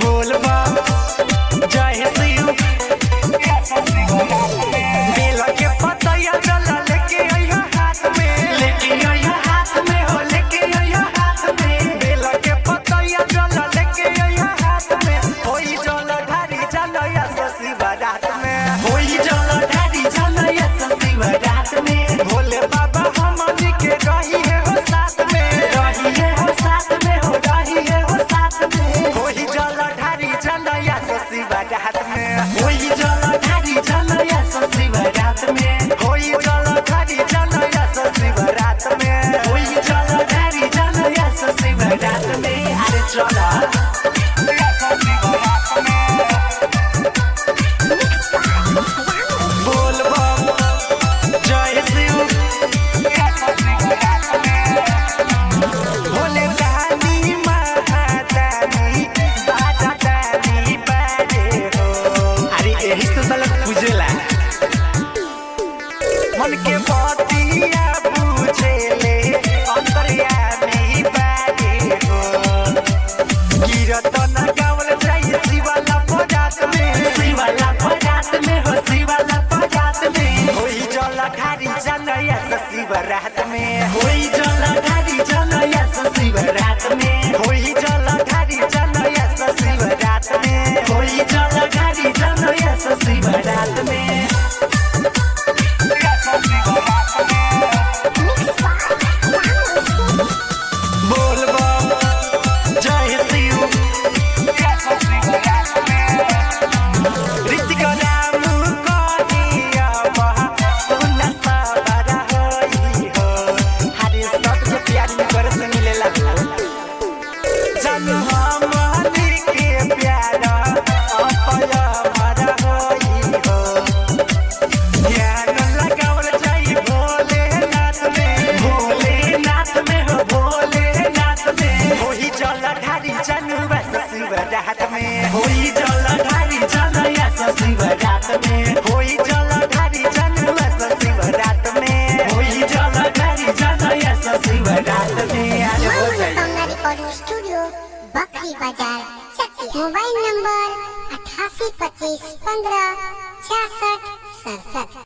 बोलबा जय शिव बेल के पतैया जल लेके आइया हाथ में, लेके आइया हाथ में हो, लेके आइया हाथ में। बेल के पतैया जल लेके आइया हाथ में, होई जल ढारी जल या शिवरात में, होई जल ढारी जल या शिवरात में। भोले बाबा हमनी के रही है हो साथ में, रही है हो साथ में हो, रही है हो साथ में। होई जल ढारी जल या शिवरात में, होई जल ढारी जल या शिवरात में, होई जल ढारी जल या शिवरात में, होई जल ढारी जल या शिवरात में। अरे चला मन के बतिया पूछेले अंतर्यामी बारे हो। कीर्तन गावल जाई शिवाला पजात में, शिवाला पजात में हो, शिवाला पजात में। होई जल ढारी जल या शिवरात में, होई जल ढारी जल या शिवरात में, होई जल ढारी जल या शिवरात में, होई जल ढारी जल या शिवरात में। बोलबा जय शिव ऋतिक नाम कहिया महा सुन सबरा होई हो। हरे सबके प्यार में कर से मिलेला जन हमनी के प्यार अपया मरा होई हो। ध्यान लगावल जाई भोलेनाथ में, भोलेनाथ में हो, भोलेनाथ में। होई जल ढारी जल शिवरात में, होई जल ढारी जल शिवरात में, होई जल ढारी जल शिवरात में, होई जल ढारी जल शिवरात में। रिकॉर्डिंग स्टूडियो बकरी बाजार मोबाइल नंबर 8825156667।